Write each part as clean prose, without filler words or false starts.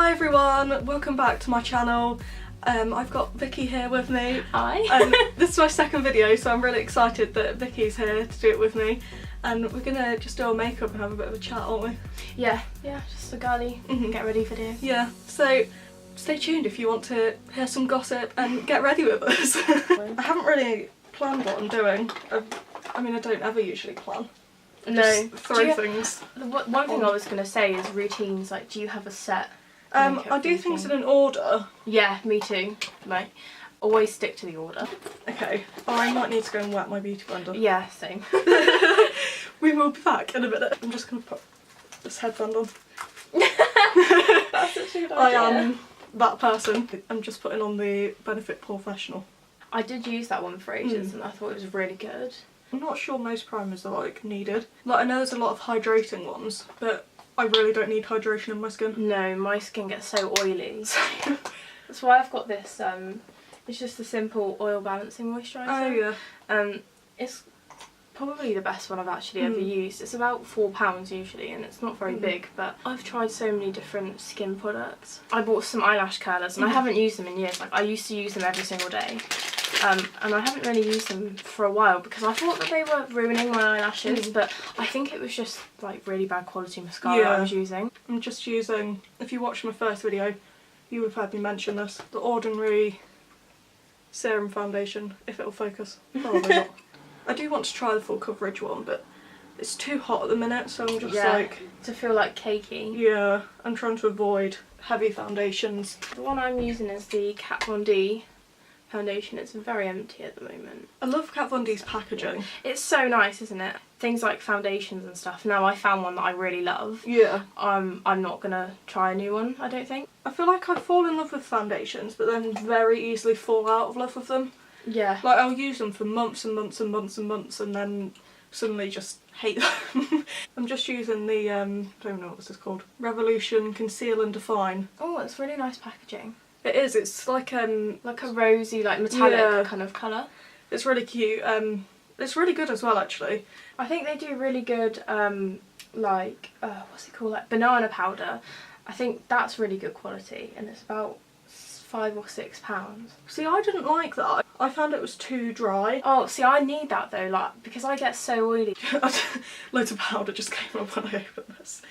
Hi everyone, welcome back to my channel. I've got Vicky here with me. Hi. This is my second video, so I'm really excited that Vicky's here to do it with me. And we're gonna just do our makeup and have a bit of a chat, aren't we? Yeah, just a girly get ready video. Yeah, so stay tuned if you want to hear some gossip and get ready with us. I haven't really planned what I'm doing. I mean, I don't ever usually plan. No. Just throw things. One thing I was going to say is routines. Like, do you have a set? I do things in an order. Yeah, me too. Like, always stick to the order. Okay. I might need to go and wet my beauty blender. Yeah, same. We will be back in a minute. I'm just going to put this headband on. That's such a good idea. I am that person. I'm just putting on the Benefit Professional. I did use that one for ages and I thought it was really good. I'm not sure most primers are like needed. Like, I know there's a lot of hydrating ones, but I really don't need hydration in my skin. No, my skin gets so oily. That's why I've got this, it's just a simple oil balancing moisturiser. Oh yeah. It's probably the best one I've actually ever used. It's about £4 usually and it's not very big, but I've tried so many different skin products. I bought some eyelash curlers and I haven't used them in years. Like, I used to use them every single day. And I haven't really used them for a while because I thought that they were ruining my eyelashes, but I think it was just like really bad quality mascara I was using. I'm just using, if you watched my first video, you would have heard me mention this, the Ordinary Serum Foundation, if it'll focus. Probably not. I do want to try the full coverage one, but it's too hot at the minute, so I'm just like... to feel like cakey. Yeah, I'm trying to avoid heavy foundations. The one I'm using is the Kat Von D foundation. It's very empty at the moment. I love Kat Von D's packaging. It's so nice, isn't it? Things like foundations and stuff. Now I found one that I really love. Yeah. I'm not gonna try a new one, I don't think. I feel like I fall in love with foundations, but then very easily fall out of love with them. Yeah. Like, I'll use them for months and months and months and months and then suddenly just hate them. I'm just using the, I don't even know what this is called, Revolution Conceal and Define. Oh, it's really nice packaging. It is, it's like a rosy, like metallic kind of colour. It's really cute. It's really good as well, actually. I think they do really good, like, what's it called, like banana powder. I think that's really good quality and it's about £5 or £6. See, I didn't like that. I found it was too dry. Oh, see, I need that though, like, because I get so oily. Loads of powder just came up when I opened this.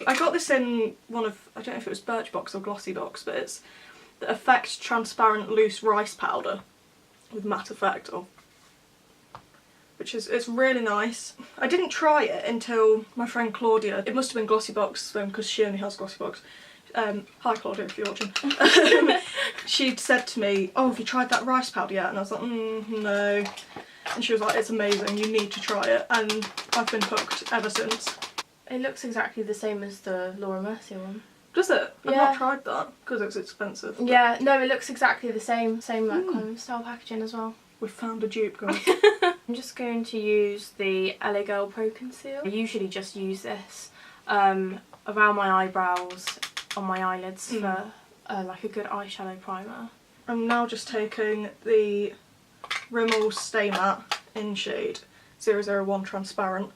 I got this in one of, I don't know if it was Birchbox or Glossybox, but it's the Effect Transparent Loose Rice Powder with matte effect, which is, it's really nice. I didn't try it until my friend Claudia, it must have been Glossybox because she only has Glossybox. Hi Claudia, if you're watching. She'd said to me, oh, have you tried that rice powder yet? And I was like, no. And she was like, it's amazing, you need to try it. And I've been hooked ever since. It looks exactly the same as the Laura Mercier one. Does it? Yeah. I've not tried that because it's expensive. Yeah, no, it looks exactly the same like kind of style packaging as well. We've found a dupe, guys. I'm just going to use the LA Girl Pro Conceal. I usually just use this around my eyebrows, on my eyelids for like a good eyeshadow primer. I'm now just taking the Rimmel Stay Matte in shade 001 Transparent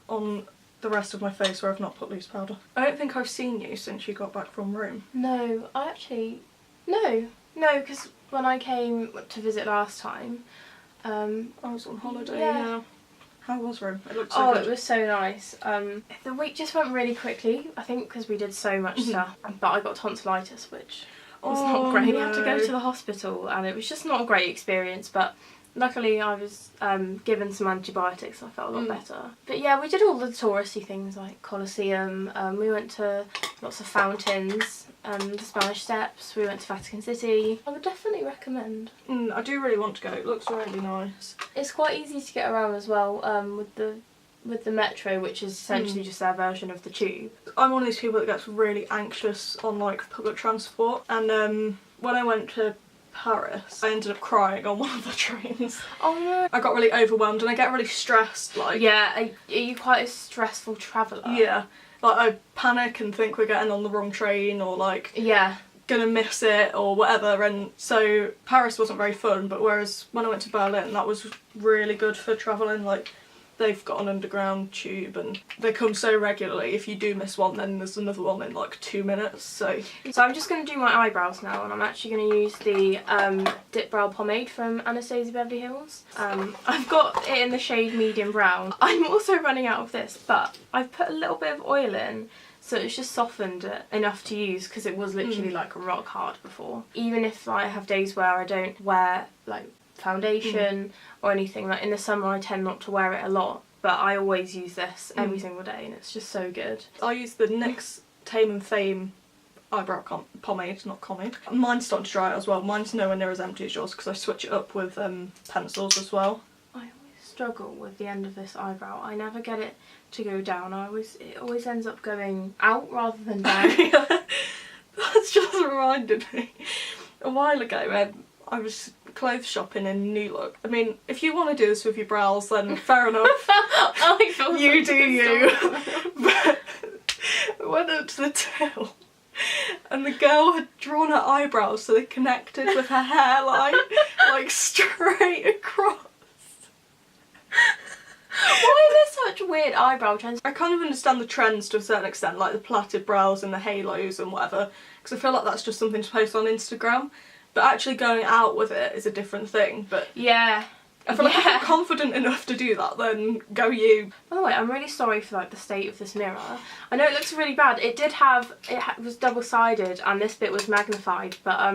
on the rest of my face where I've not put loose powder. I don't think I've seen you since you got back from Rome. No, I actually... No, because when I came to visit last time... I was on holiday, yeah. How was Rome? It looked so good. It was so nice. The week just went really quickly, I think because we did so much stuff. But I got tonsillitis, which was not great. No. I had to go to the hospital and it was just not a great experience, but luckily I was given some antibiotics, I felt a lot better. But yeah, we did all the touristy things like Colosseum, we went to lots of fountains, the Spanish Steps, we went to Vatican City. I would definitely recommend. I do really want to go, it looks really nice. It's quite easy to get around as well with the metro, which is essentially just their version of the tube. I'm one of these people that gets really anxious on like public transport, and when I went to Paris, I ended up crying on one of the trains. Oh no. I got really overwhelmed and I get really stressed, like... Yeah, are you quite a stressful traveller? Yeah. Like, I panic and think we're getting on the wrong train or like... Yeah. Gonna miss it or whatever, and so Paris wasn't very fun, but whereas when I went to Berlin that was really good for travelling. Like, they've got an underground tube and they come so regularly. If you do miss one, then there's another one in like 2 minutes. So I'm just going to do my eyebrows now, and I'm actually going to use the Dip Brow Pomade from Anastasia Beverly Hills. I've got it in the shade medium brown. I'm also running out of this, but I've put a little bit of oil in, so it's just softened it enough to use, because it was literally like rock hard before. Even if I have days where I don't wear like foundation or anything, like in the summer I tend not to wear it a lot, but I always use this every single day, and it's just so good. I use the NYX Tame and Fame eyebrow pomade, not pomade. Mine's starting to dry out as well. Mine's nowhere near as empty as yours because I switch it up with pencils as well. I always struggle with the end of this eyebrow. I never get it to go down. It always ends up going out rather than down. That's just reminded me. A while ago, I was clothes shopping in New Look. I mean, if you want to do this with your brows, then fair enough. You do you. But I went up to the till, and the girl had drawn her eyebrows so they connected with her hairline, like straight across. Why are there such weird eyebrow trends? I kind of understand the trends to a certain extent, like the plaited brows and the halos and whatever, because I feel like that's just something to post on Instagram. But actually going out with it is a different thing. But yeah, I feel like if you're confident enough to do that, then go you. By the way, I'm really sorry for like the state of this mirror. I know it looks really bad. It was double-sided and this bit was magnified, but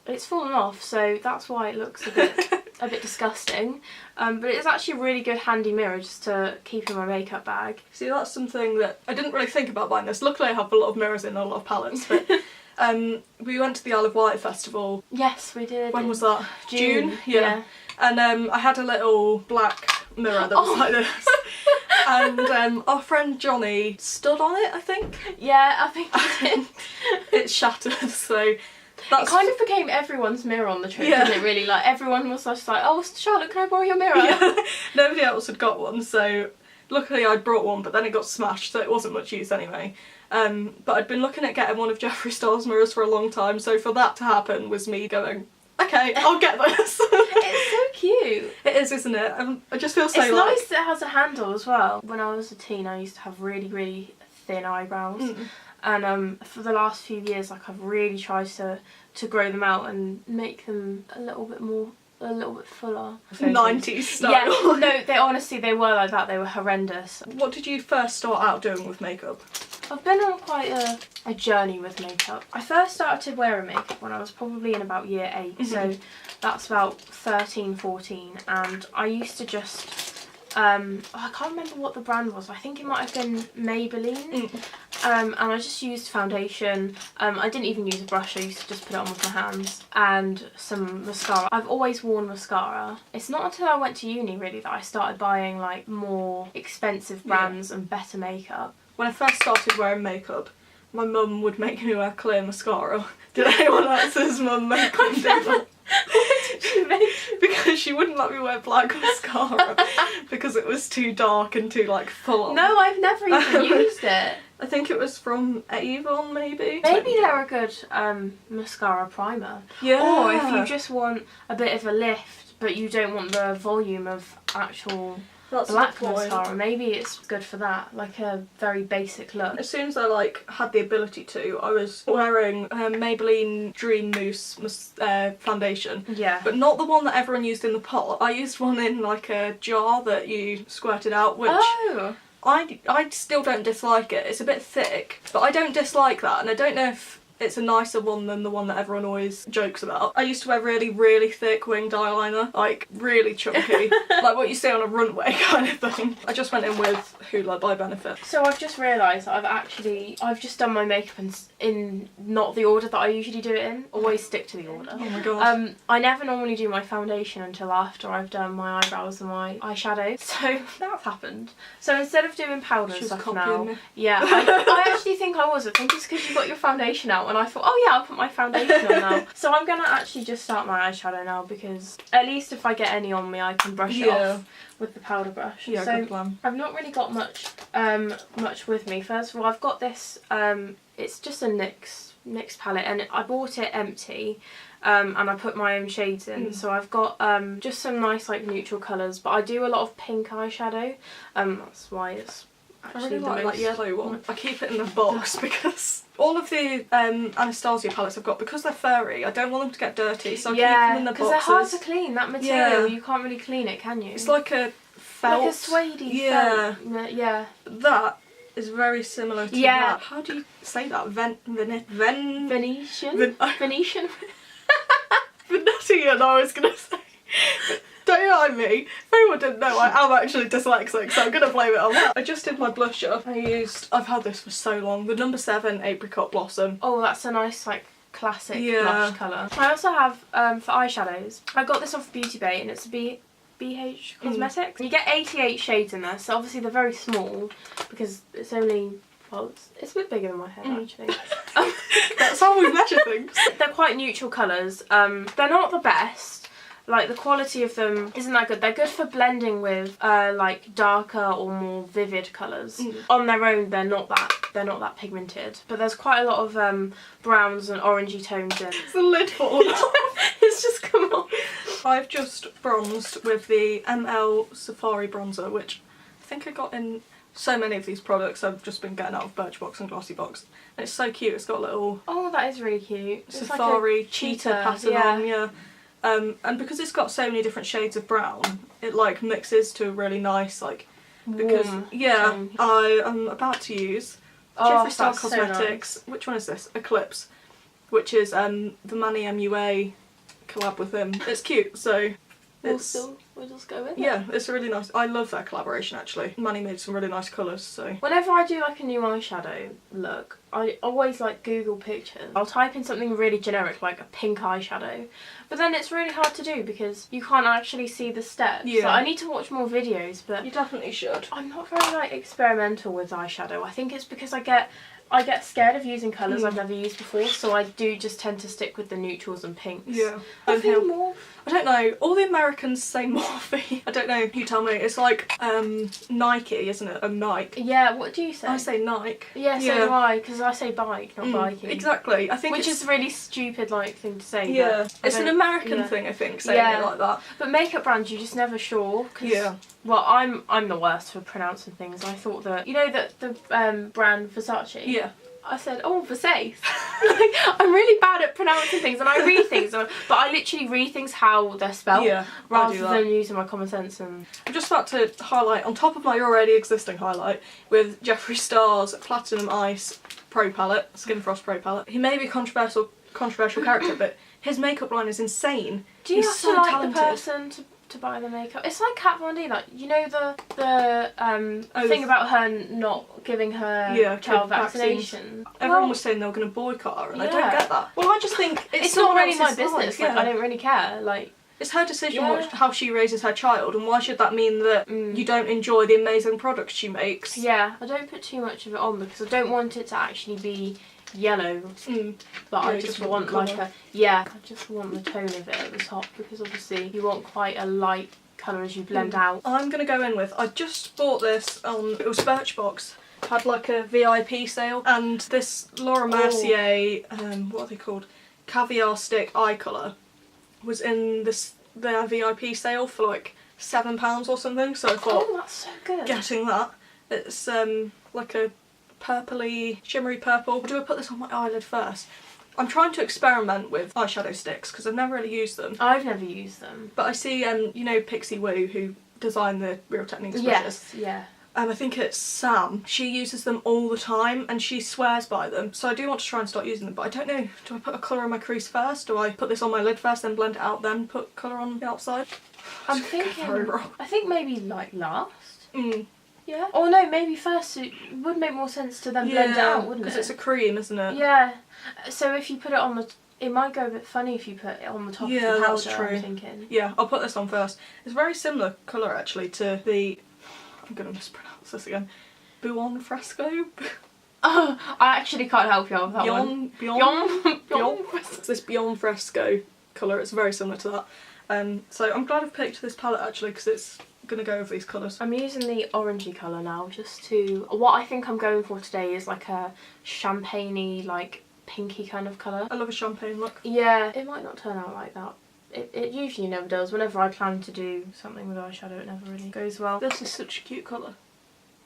it's fallen off, so that's why it looks a bit disgusting. But it's actually a really good handy mirror just to keep in my makeup bag. See, that's something that I didn't really think about buying this. Luckily I have a lot of mirrors in, a lot of palettes, but we went to the Isle of Wight festival. Yes, we did. When was that? June? Yeah. And I had a little black mirror that was like this. And our friend Johnny stood on it, I think. Yeah, I think he did. It shattered, so that's... It kind of became everyone's mirror on the trip, Yeah. didn't it, really? Like, everyone was just like, oh, Charlotte, can I borrow your mirror? Yeah. Nobody else had got one, so luckily I'd brought one, but then it got smashed, so it wasn't much use anyway. But I'd been looking at getting one of Jeffree Star's mirrors for a long time, so for that to happen was me going, okay, I'll get this. It's so cute. It is, isn't it? I just feel so it's like... nice that it has a handle as well. When I was a teen, I used to have really, really thin eyebrows. And for the last few years, like, I've really tried to grow them out and make them a little bit fuller. 90s style. Yeah, no, they were like that. They were horrendous. What did you first start out doing with makeup? I've been on quite a journey with makeup. I first started wearing makeup when I was probably in about year 8, so that's about 13, 14, and I used to just, I can't remember what the brand was, I think it might have been Maybelline, and I just used foundation. I didn't even use a brush, I used to just put it on with my hands, and some mascara. I've always worn mascara. It's not until I went to uni really that I started buying like more expensive brands and better makeup. When I first started wearing makeup, my mum would make me wear clear mascara. Did anyone else's mum make me do that? Why did she make you? Because she wouldn't let me wear black mascara because it was too dark and too like full on. No, I've never even used it. I think it was from Avon maybe. Maybe they're a good mascara primer. Yeah. Or if you just want a bit of a lift but you don't want the volume of actual black mascara, maybe it's good for that, like a very basic look. As soon as I like had the ability to, I was wearing Maybelline Dream Mousse foundation. Yeah. But not the one that everyone used in the pot. I used one in like a jar that you squirted out, which I still don't dislike it. It's a bit thick, but I don't dislike that, and I don't know if it's a nicer one than the one that everyone always jokes about. I used to wear really, really thick winged eyeliner, like really chunky, like what you see on a runway kind of thing. I just went in with Hoola by Benefit. So I've just realised that I've just done my makeup in not the order that I usually do it in. Always stick to the order. Oh my god. I never normally do my foundation until after I've done my eyebrows and my eyeshadow. So that's happened. So instead of doing powder and stuff now, me. yeah, I actually think I was. I think it's because you got your foundation out, and I thought, oh yeah, I'll put my foundation on now. So I'm gonna actually just start my eyeshadow now, because at least if I get any on me, I can brush it off with the powder brush. Yeah, so good plan. I've not really got much with me. First of all, I've got this, it's just a NYX NYX palette, and I bought it empty, and I put my own shades in. So I've got just some nice like neutral colours, but I do a lot of pink eyeshadow. That's why it's actually I really like that yellow one. I keep it in the box because all of the Anastasia palettes I've got, because they're furry, I don't want them to get dirty, so I keep them in the boxes. because they're hard to clean. That material, you can't really clean it, can you? It's like a felt. Like a suede felt. Yeah. That is very similar to that. How do you say that? Venetian? Venetian? Venetian, I was going to say. Don't mind me. If anyone didn't know, I am actually dyslexic, so I'm going to blame it on that. I just did my blusher. I've had this for so long, the number 7 Apricot Blossom. Oh, that's a nice like classic blush colour. I also have, for eyeshadows, I got this off Beauty Bay, and it's a BH Cosmetics. You get 88 shades in there, so obviously they're very small because it's only, well, it's a bit bigger than my head actually. That's how we measure things. They're quite neutral colours. They're not the best. Like, the quality of them isn't that good. They're good for blending with like darker or more vivid colours. On their own, they're not that pigmented. But there's quite a lot of browns and orangey tones in. The lid falls off. It's just come off. I've just bronzed with the ML Safari bronzer, which I think I got in so many of these products I've just been getting out of Birchbox and Glossybox. And it's so cute. It's got a little that is really cute. Safari like cheetah pattern on, and because it's got so many different shades of brown, it like mixes to a really nice because tone. I am about to use Jeffree Star Cosmetics. So nice. Which one is this? Eclipse, which is the Manny MUA collab with him. It's cute, so we'll just go with it. Yeah, it's really nice. I love their collaboration actually. Manny made some really nice colours, so. Whenever I do like a new eyeshadow look, I always like Google pictures. I'll type in something really generic like a pink eyeshadow, but then it's really hard to do because you can't actually see the steps. Yeah. So I need to watch more videos, but you definitely should. I'm not very like experimental with eyeshadow. I think it's because I get scared of using colours I've never used before, so I do just tend to stick with the neutrals and pinks. Yeah. I feel more. I don't know, all the Americans say Morphe. I don't know, you tell me. It's like Nike, isn't it? A Nike. Yeah, what do you say? I say Nike. Yeah, so do I, because I say bike, not biking. Exactly. I think which is a really stupid like thing to say. Yeah. It's an American thing, I think, saying it like that. But makeup brands, you're just never sure. Yeah. Well, I'm the worst for pronouncing things. I thought that, you know, that the brand Versace? Yeah. I said, oh, Versace. I'm really bad at pronouncing things, and I read things, but I literally read things how they're spelled, rather than using my common sense. And I'm just about to highlight, on top of my already existing highlight, with Jeffree Star's Platinum Ice Pro Palette, Skin Frost Pro Palette. He may be a controversial character, but his makeup line is insane. Do you have to like the person to buy the makeup? It's like Kat Von D, like, you know the thing about her not giving her child vaccination. Everyone was saying they were going to boycott her, and I don't get that. Well, I just think it's not really my business. Like, I don't really care. Like, it's her decision how she raises her child, and why should that mean that you don't enjoy the amazing products she makes? Yeah, I don't put too much of it on because I don't want it to actually be yellow, but I just want like I just want the tone of it at the top, because obviously you want quite a light colour as you blend out. I'm gonna go in with, I just bought this on, it was Birchbox, had like a VIP sale, and this Laura Mercier, what are they called, Caviar Stick Eye Colour was in their VIP sale for like £7 or something, so I thought, that's so good. Getting that. It's like a purpley, shimmery purple. Do I put this on my eyelid first? I'm trying to experiment with eyeshadow sticks because I've never really used them. I've never used them. But I see, you know, Pixie Woo, who designed the Real Techniques brushes. Yes, yeah. I think it's Sam. She uses them all the time and she swears by them. So I do want to try and start using them, but I don't know. Do I put a colour on my crease first? Do I put this on my lid first, then blend it out, then put colour on the outside? I'm thinking, I think maybe like last. Yeah. Or no, maybe first. It would make more sense to then blend it out, wouldn't it? Because it's a cream, isn't it? Yeah. So if you put it on the, it might go a bit funny if you put it on the top of the powder. That's true. I'm thinking. Yeah, I'll put this on first. It's very similar colour actually to the, I'm gonna mispronounce this again, Buon Fresco. Oh, I actually can't help you out with that one. Beyond Fresco. This Beyond Fresco colour. It's very similar to that. So I'm glad I've picked this palette actually because it's gonna go with these colours. I'm using the orangey colour now, just to, what I think I'm going for today is like a champagne-y, like pinky kind of colour. I love a champagne look. Yeah, it might not turn out like that. It usually never does. Whenever I plan to do something with eyeshadow, it never really goes well. This is such a cute colour.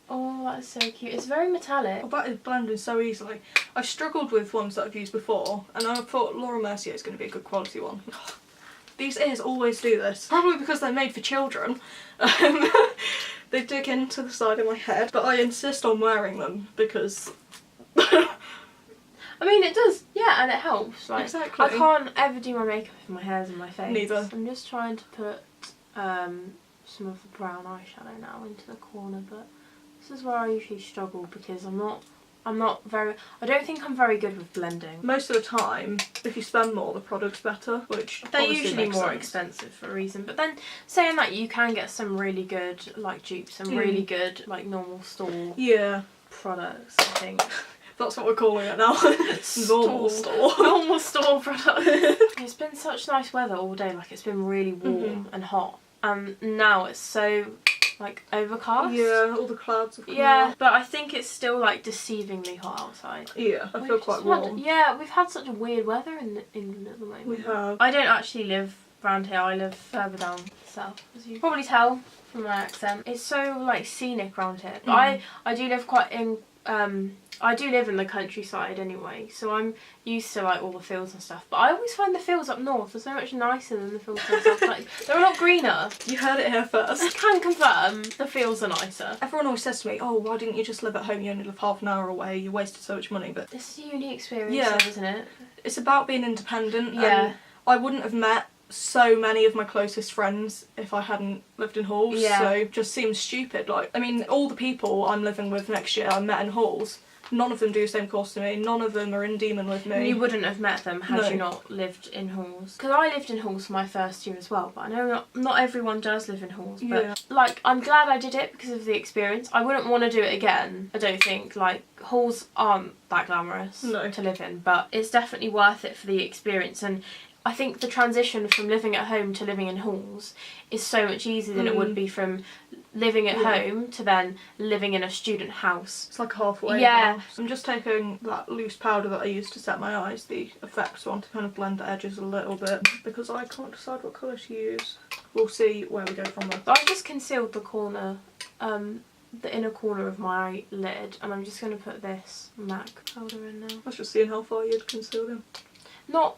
Oh, that is so cute. It's very metallic. Oh, that is blending so easily. I've struggled with ones that I've used before, and I thought Laura Mercier is going to be a good quality one. These ears always do this. Probably because they're made for children. They dig into the side of my head, but I insist on wearing them because... I mean, it does, yeah, and it helps. Like, exactly. I can't ever do my makeup if my hair's in my face. Neither. I'm just trying to put some of the brown eyeshadow now into the corner, but this is where I usually struggle because I'm not very, I don't think I'm very good with blending. Most of the time, if you spend more, the product's better, which they're honestly usually makes more sense. expensive for a reason. But then, saying that, you can get some really good, like, dupes and really good, like, normal store products, I think. That's what we're calling it now. Normal store. Normal store products. It's been such nice weather all day, like, it's been really warm and hot. And now it's so, like, overcast. Yeah, all the clouds have come out. But I think it's still, like, deceivingly hot outside. Yeah, I feel quite warm. Yeah, we've had such a weird weather in England at the moment. We have. I don't actually live around here, I live further down south, as you can probably tell from my accent. It's so, like, scenic around here. But I do live quite in, I do live in the countryside anyway, so I'm used to, like, all the fields and stuff. But I always find the fields up north are so much nicer than the fields down south. Like, they're a lot greener. You heard it here first. I can confirm the fields are nicer. Everyone always says to me, oh, why didn't you just live at home? You only live half an hour away. You wasted so much money. But This is a unique experience, though, isn't it? It's about being independent. Yeah. And I wouldn't have met so many of my closest friends if I hadn't lived in halls. Yeah. So it just seems stupid. Like, I mean, all the people I'm living with next year I met in halls. None of them do the same course to me. None of them are in Demon with me. You wouldn't have met them had No. you not lived in halls. Because I lived in halls for my first year as well, but I know not everyone does live in halls. But, like, I'm glad I did it because of the experience. I wouldn't want to do it again, I don't think. Like, halls aren't that glamorous to live in, but it's definitely worth it for the experience. And I think the transition from living at home to living in halls is so much easier than it would be from living at home to then living in a student house. It's like halfway. Yeah. I'm just taking that loose powder that I used to set my eyes, the effects one, to kind of blend the edges a little bit because I can't decide what colour to use. We'll see where we go from there. I've just concealed the corner, the inner corner of my lid, and I'm just going to put this MAC powder in now. I was just seeing how far you'd concealed him.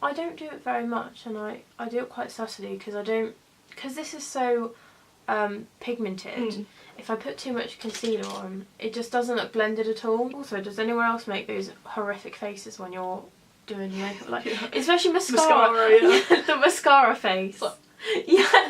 I don't do it very much, and I do it quite subtly because this is so pigmented. If I put too much concealer on, it just doesn't look blended at all. Also, does anyone else make those horrific faces when you're doing your makeup? Like, especially mascara. The mascara face. Yeah.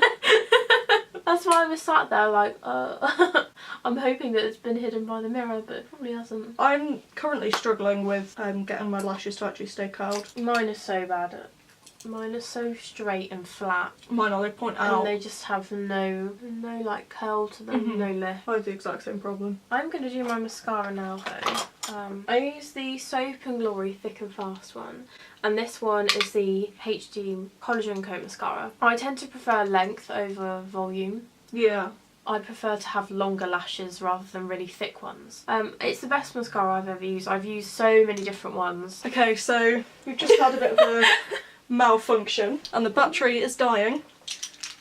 That's why I was sat there like, I'm hoping that it's been hidden by the mirror, but it probably hasn't. I'm currently struggling with getting my lashes to actually stay curled. Mine is so bad. Mine are so straight and flat. Mine are, they point out. And they just have no like curl to them, no lift. I have the exact same problem. I'm going to do my mascara now though. I use the Soap and Glory Thick and Fast one. And this one is the HD Collagen Coat Mascara. I tend to prefer length over volume. Yeah. I prefer to have longer lashes rather than really thick ones. It's the best mascara I've ever used. I've used so many different ones. Okay, so we've just had a bit of a malfunction and the battery is dying.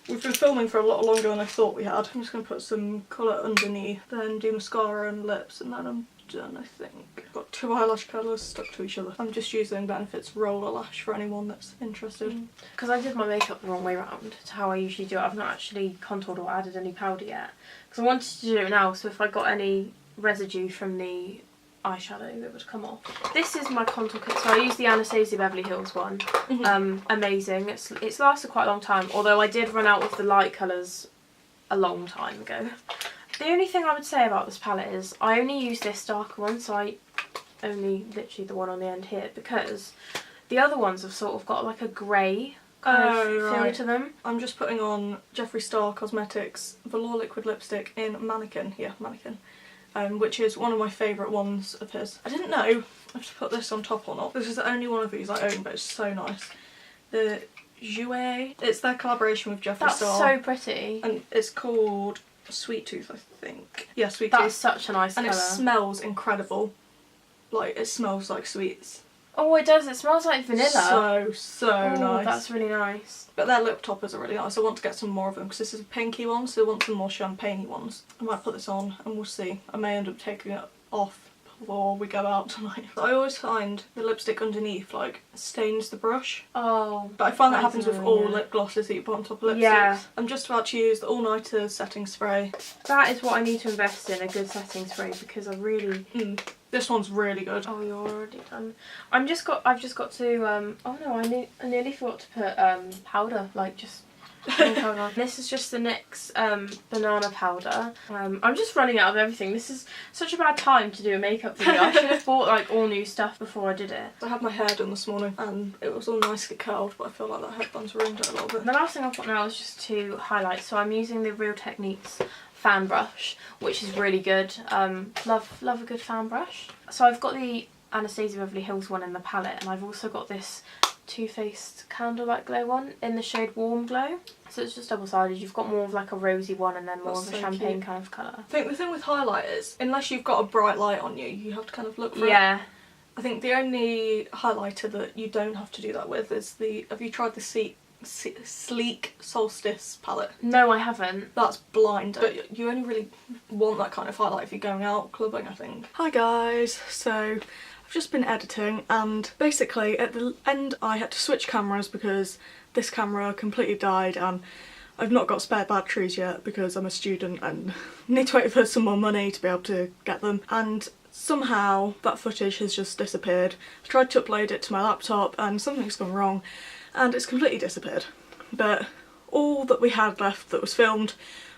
We've been filming for a lot longer than I thought we had. I'm just going to put some colour underneath, then do mascara and lips, and then I'm done, I think. I've got two eyelash colours stuck to each other. I'm just using Benefit's Roller Lash for anyone that's interested. Because I did my makeup the wrong way around to how I usually do it. I've not actually contoured or added any powder yet. Because I wanted to do it now, so if I got any residue from the eyeshadow it would come off. This is my contour kit, so I use the Anastasia Beverly Hills one. Amazing. It's lasted quite a long time, although I did run out of the light colours a long time ago. The only thing I would say about this palette is I only use this darker one, so I only literally the one on the end here, because the other ones have sort of got like a grey kind of feel to them. I'm just putting on Jeffree Star Cosmetics Velour Liquid Lipstick in Mannequin. Yeah, Mannequin. Which is one of my favourite ones of his. I didn't know if to put this on top or not. This is the only one of these I own, but it's so nice. The Jouet. It's their collaboration with Jeffree Star. That's so pretty. And it's called Sweet Tooth, I think. Yeah, Sweet Tooth. That's such a nice colour. And it smells incredible. Like, it smells like sweets. Oh, it does. It smells like vanilla. So nice. That's really nice. But their lip toppers are really nice. I want to get some more of them because this is a pinky one, so I want some more champagne-y ones. I might put this on and we'll see. I may end up taking it off before we go out tonight. I always find the lipstick underneath like stains the brush. Oh. But I find that happens with all yeah. lip glosses that you put on top of lipsticks. Yeah. I'm just about to use the All Nighter setting spray. That is what I need to invest in, a good setting spray, because I really... This one's really good. Oh, you're already done. I've just got to, oh no, I nearly forgot to put powder, like just powder. This is just the NYX banana powder. I'm just running out of everything. This is such a bad time to do a makeup video. I should have bought like all new stuff before I did it. I had my hair done this morning and it was all nicely curled, but I feel like that headband's ruined it a little bit. The last thing I've got now is just to highlight. So I'm using the Real Techniques fan brush, which is really good. Love a good fan brush. So I've got the Anastasia Beverly Hills one in the palette, and I've also got this Too Faced Candlelight Glow one in the shade Warm Glow. So it's just double-sided. You've got more of like a rosy one and then more of a champagne kind of colour. I think the thing with highlighters, unless you've got a bright light on you, you have to kind of look for it. Yeah. I think the only highlighter that you don't have to do that with is the, have you tried the Sleek Solstice palette? No, I haven't. That's blind, but you only really want that kind of highlight if you're going out clubbing, I think. Hi guys, so I've just been editing and basically at the end I had to switch cameras because this camera completely died and I've not got spare batteries yet because I'm a student and need to wait for some more money to be able to get them, and somehow that footage has just disappeared. I tried to upload it to my laptop and something's gone wrong and it's completely disappeared. But all that we had left that was filmed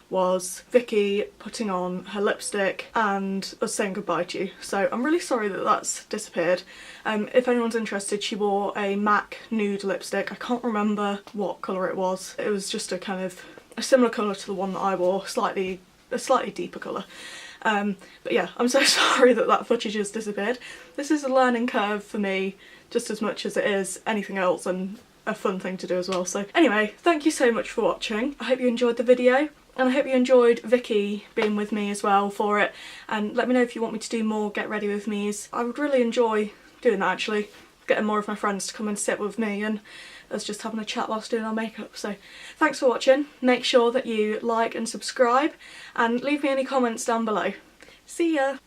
was Vicky putting on her lipstick and us saying goodbye to you. So I'm really sorry that that's disappeared. If anyone's interested, she wore a MAC nude lipstick. I can't remember what colour it was. It was just a kind of a similar colour to the one that I wore, a slightly deeper colour. But yeah, I'm so sorry that that footage has disappeared. This is a learning curve for me just as much as it is anything else, and a fun thing to do as well. So anyway, thank you so much for watching. I hope you enjoyed the video and I hope you enjoyed Vicky being with me as well for it, and let me know if you want me to do more get ready with me's. I would really enjoy doing that actually, getting more of my friends to come and sit with me and us just having a chat whilst doing our makeup. So thanks for watching. Make sure that you like and subscribe and leave me any comments down below. See ya!